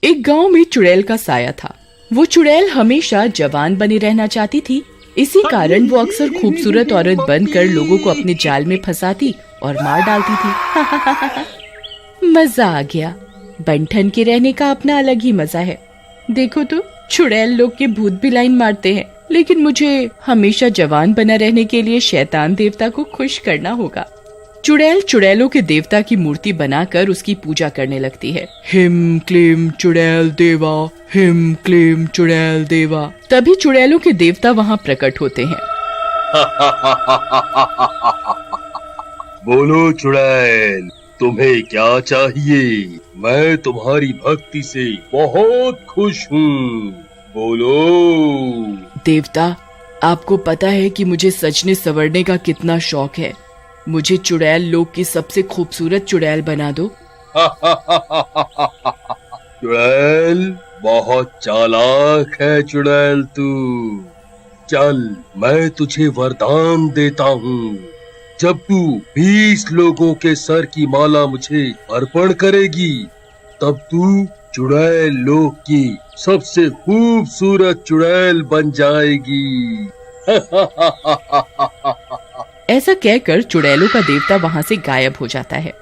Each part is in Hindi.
एक गांव में चुड़ैल का साया था। वो चुड़ैल हमेशा जवान बनी रहना चाहती थी। इसी कारण वो अक्सर खूबसूरत औरत बनकर लोगों को अपने जाल में फंसाती और मार डालती थी। मजा आ गया। बंठन के रहने का अपना अलग ही मजा है। देखो तो चुड़ैल लोग के भूत भी लाइन मारते हैं, लेकिन मुझे हमेशा जवान बना रहने के लिए शैतान देवता को खुश करना होगा। चुड़ैल चुड़ैलों के देवता की मूर्ति बनाकर उसकी पूजा करने लगती है। हिम क्लीम चुड़ैल देवा, हिम क्लीम चुड़ैल देवा। तभी चुड़ैलों के देवता वहाँ प्रकट होते हैं। बोलो चुड़ैल, तुम्हें क्या चाहिए? मैं तुम्हारी भक्ति से बहुत खुश हूँ। बोलो। देवता, आपको पता है कि मुझे सजने संवरने का कितना शौक है। मुझे चुड़ैल लोग की सबसे खूबसूरत चुड़ैल बना दो। चुड़ैल बहुत चालाक है चुड़ैल तू। चल, मैं तुझे वरदान देता हूँ। जब तू 20 लोगों के सर की माला मुझे अर्पण करेगी, तब तू चुड़ैल लोग की सबसे खूबसूरत चुड़ैल बन जाएगी। ऐसा कहकर चुड़ैलों का देवता वहाँ से गायब हो जाता है।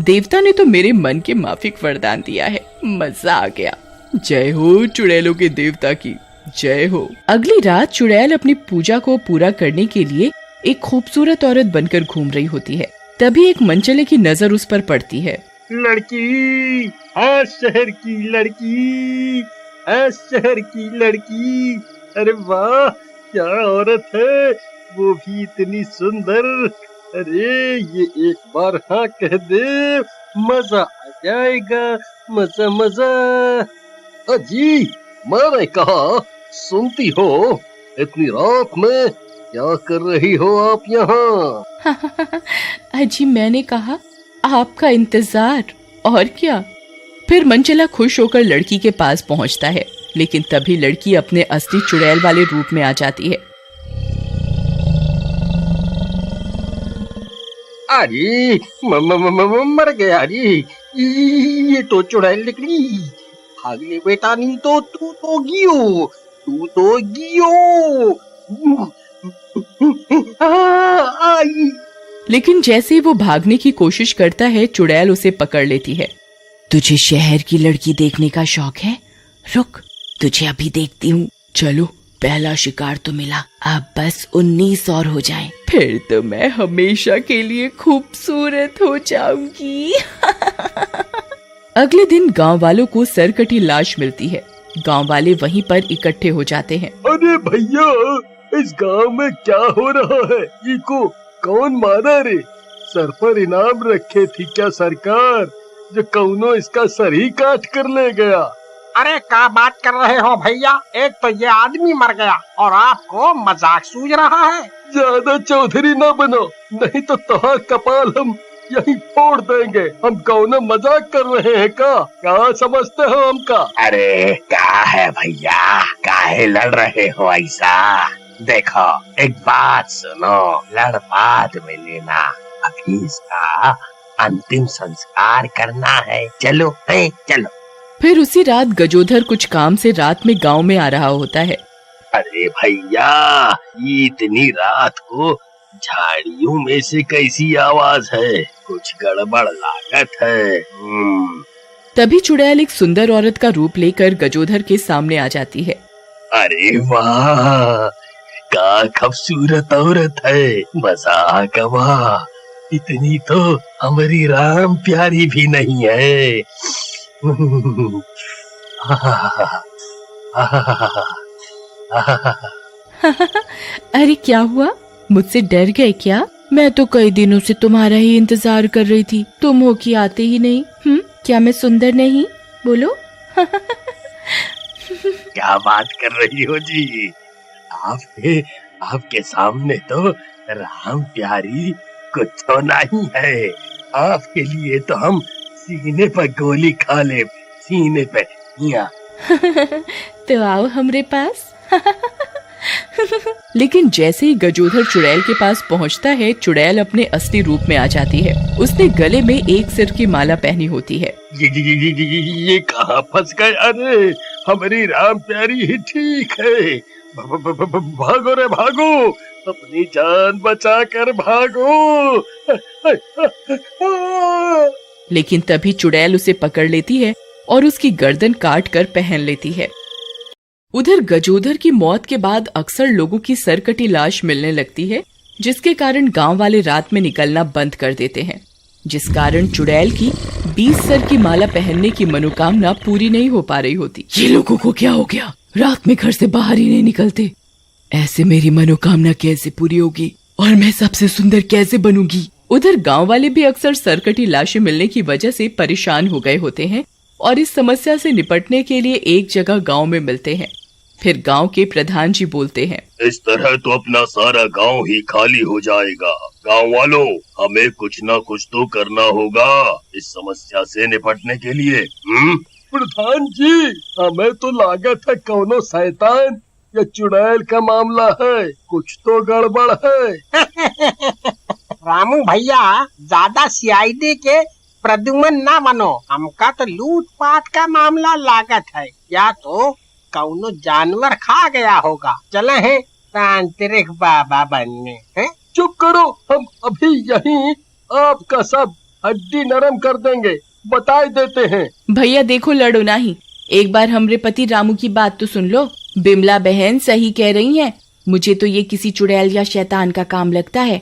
देवता ने तो मेरे मन के माफिक वरदान दिया है। मजा आ गया। जय हो चुड़ैलों के देवता की, जय हो। अगली रात चुड़ैल अपनी पूजा को पूरा करने के लिए एक खूबसूरत औरत बनकर घूम रही होती है। तभी एक मनचले की नजर उस पर पड़ती है। लड़की, हाँ शहर की लड़की, हाँ शहर की लड़की। अरे वाह, क्या औरत है, वो भी इतनी सुंदर। अरे ये एक बार हाँ कह दे, मजा आ जाएगा, मजा मजा। अजी, मैंने कहा सुनती हो, इतनी रात में क्या कर रही हो आप यहाँ? अजी, मैंने कहा आपका इंतजार, और क्या। फिर मनचला खुश होकर लड़की के पास पहुँचता है, लेकिन तभी लड़की अपने असली चुड़ैल वाले रूप में आ जाती है। अरे मर गया रे, ये तो चुड़ैल निकली। भागले बेटा, नहीं तो तू तो गियो, तू तो गियो। आई। लेकिन जैसे ही वो भागने की कोशिश करता है, चुड़ैल उसे पकड़ लेती है। तुझे शहर की लड़की देखने का शौक है? रुक, तुझे अभी देखती हूँ। चलो, पहला शिकार तो मिला, अब बस 19 और हो जाएं, फिर तो मैं हमेशा के लिए खूबसूरत हो जाऊंगी। अगले दिन गांव वालों को सरकटी लाश मिलती है। गांव वाले वहीं पर इकट्ठे हो जाते हैं। अरे भैया, इस गांव में क्या हो रहा है? ये को कौन मारा रे? सर पर इनाम रखे थी क्या सरकार, जो कौनो इसका सर ही काट कर ले गया? अरे क्या बात कर रहे हो भैया, एक तो ये आदमी मर गया और आपको मजाक सूझ रहा है। ज्यादा चौधरी ना बनो, नहीं तो तुम्हारा कपाल हम यहीं फोड़ देंगे। हम कौन मजाक कर रहे हैं क्या समझते हो हमका? अरे क्या है भैया, काहे लड़ रहे हो ऐसा? देखो, एक बात सुनो, लड़ बाद में लेना, अभी इसका अंतिम संस्कार करना है। चलो चलो। फिर उसी रात गजोधर कुछ काम से रात में गांव में आ रहा होता है। अरे भैया, ये इतनी रात को झाड़ियों में से कैसी आवाज है? कुछ गड़बड़ लागत है। तभी चुड़ैल एक सुंदर औरत का रूप लेकर गजोधर के सामने आ जाती है। अरे वाह, क्या खूबसूरत औरत है, मजाक वाह, इतनी तो हमारी राम प्यारी भी नहीं है। अरे क्या हुआ, मुझसे डर गए क्या? मैं तो कई दिनों से तुम्हारा ही इंतजार कर रही थी, तुम हो कि आते ही नहीं। क्या मैं सुंदर नहीं? बोलो। क्या बात कर रही हो जी? आपके सामने तो राम प्यारी कुछ तो नहीं है। आपके लिए तो हम सीने पर गोली खा ले, सीने पे। तो आओ हमरे पास। लेकिन जैसे ही गजोधर चुड़ैल के पास पहुंचता है, चुड़ैल अपने असली रूप में आ जाती है। उसने गले में एक सिर की माला पहनी होती है। ये कहाँ फंस गए? अरे हमारी राम प्यारी ही ठीक है। भागो रे भागो, अपनी जान बचा कर भागो। लेकिन तभी चुड़ैल उसे पकड़ लेती है और उसकी गर्दन काट कर पहन लेती है। उधर गजोधर की मौत के बाद अक्सर लोगों की सरकटी लाश मिलने लगती है, जिसके कारण गांव वाले रात में निकलना बंद कर देते हैं, जिस कारण चुड़ैल की 20 सर की माला पहनने की मनोकामना पूरी नहीं हो पा रही होती। ये लोगों को क्या हो गया? रात में घर से बाहर ही नहीं निकलते। ऐसे मेरी मनोकामना कैसे पूरी होगी और मैं सबसे सुंदर कैसे बनूंगी? उधर गांव वाले भी अक्सर सरकटी लाशें मिलने की वजह से परेशान हो गए होते हैं और इस समस्या से निपटने के लिए एक जगह गांव में मिलते हैं। फिर गांव के प्रधान जी बोलते हैं, इस तरह तो अपना सारा गांव ही खाली हो जाएगा। गांव वालों, हमें कुछ ना कुछ तो करना होगा इस समस्या से निपटने के लिए। प्रधान जी, हमें तो लागत है कौनो शैतान या चुड़ैल का मामला है। कुछ तो गड़बड़ है। रामू भैया, ज्यादा सीआईडी के प्रद्युमन ना बनो। हमका तो लूटपाट का मामला लागत है, या तो कौनो जानवर खा गया होगा। चले हैं तांत्रिक बाबा बनने हैं। चुप करो, हम अभी यहीं आपका सब हड्डी नरम कर देंगे, बता देते हैं। भैया देखो, लड़ो नहीं, एक बार हमरे पति रामू की बात तो सुन लो। बिमला बहन सही कह रही हैं। मुझे तो ये किसी चुड़ैल या शैतान का काम लगता है।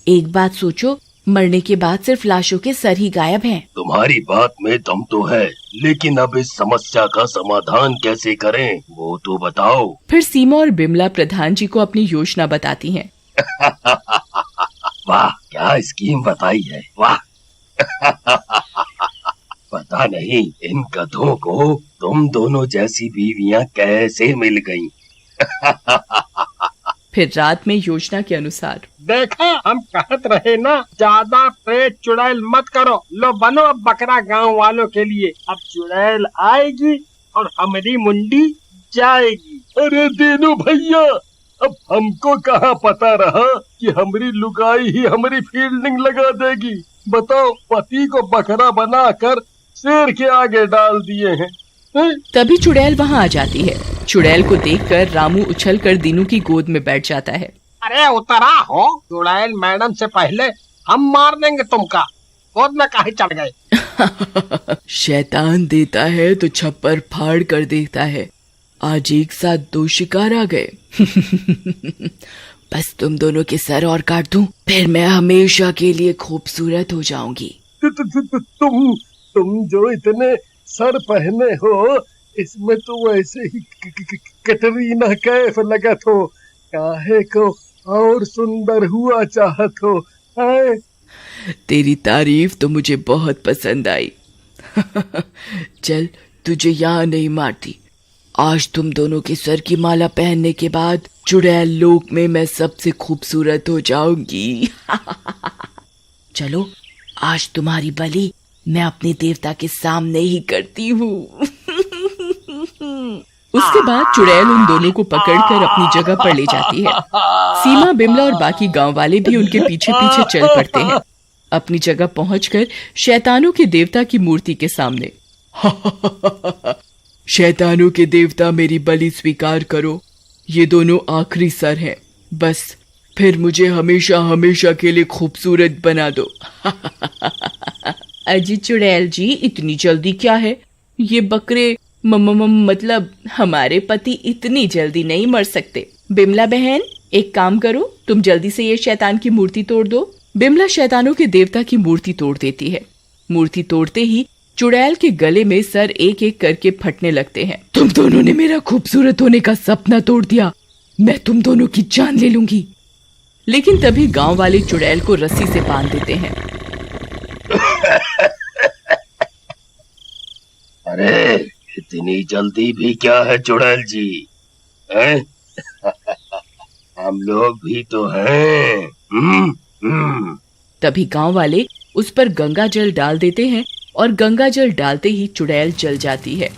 एक बात सोचो, मरने के बाद सिर्फ लाशों के सर ही गायब हैं। तुम्हारी बात में दम तो है, लेकिन अब इस समस्या का समाधान कैसे करें वो तो बताओ। फिर सीमा और बिमला प्रधान जी को अपनी योजना बताती हैं। वाह, क्या स्कीम बताई है, वाह। पता नहीं इन गधों को तुम दोनों जैसी बीवियां कैसे मिल गईं। फिर रात में योजना के अनुसार, देखा, हम कहत रहे ना, ज्यादा प्रेत चुड़ैल मत करो। लो बनो अब बकरा गांव वालों के लिए। अब चुड़ैल आएगी और हमारी मुंडी जाएगी। अरे दीनू भैया, अब हमको कहाँ पता रहा कि हमारी लुगाई ही हमारी फील्डिंग लगा देगी। बताओ, पति को बकरा बनाकर शेर के आगे डाल दिए हैं। तभी चुड़ैल वहाँ आ जाती है। चुड़ैल को देखकर रामू उछलकर दीनू की गोद में बैठ जाता है। अरे उतरा हो, चुड़ैल मैडम से पहले हम मार देंगे तुमका। गोद में काहे चढ़ गए? शैतान देता है तो छप्पर फाड़ कर देता है। आज एक साथ 2 शिकार आ गए। बस तुम दोनों के सर और काट दूं, फिर मैं हमेशा के लिए खूबसूरत हो जाऊंगी। तुम जो इतने सर पहने हो, इसमें तो वैसे ही कटरीना कैफ लगत हो। काहे को और सुंदर हुआ चाहत हो। तेरी तारीफ तो मुझे बहुत पसंद आई। चल, तुझे यहाँ नहीं मारती। आज तुम दोनों के सर की माला पहनने के बाद चुड़ैल लोक में मैं सबसे खूबसूरत हो जाऊंगी। चलो, आज तुम्हारी बलि मैं अपने देवता के सामने ही करती हूँ। उसके बाद चुड़ैल उन दोनों को पकड़कर अपनी जगह पर ले जाती है। सीमा, बिमला और बाकी गांव वाले भी उनके पीछे पीछे चल पड़ते हैं। अपनी जगह पहुंचकर शैतानों के देवता की मूर्ति के सामने, शैतानों के देवता, मेरी बलि स्वीकार करो। ये दोनों आखिरी सर हैं, बस फिर मुझे हमेशा हमेशा के लिए खूबसूरत बना दो। अजी चुड़ैल जी, इतनी जल्दी क्या है? ये बकरे मतलब हमारे पति इतनी जल्दी नहीं मर सकते। बिमला बहन, एक काम करो, तुम जल्दी से ये शैतान की मूर्ति तोड़ दो। बिमला शैतानों के देवता की मूर्ति तोड़ देती है। मूर्ति तोड़ते ही चुड़ैल के गले में सर एक एक करके फटने लगते हैं। तुम दोनों ने मेरा खूबसूरत होने का सपना तोड़ दिया, मैं तुम दोनों की जान ले लूंगी। लेकिन तभी गांव वाले चुड़ैल को रस्सी से बांध देते हैं। अरे इतनी जल्दी भी क्या है चुड़ैल जी, हैं? हम लोग भी तो हैं। तभी गांव वाले उस पर गंगा जल डाल देते हैं और गंगा जल डालते ही चुड़ैल जल जाती है।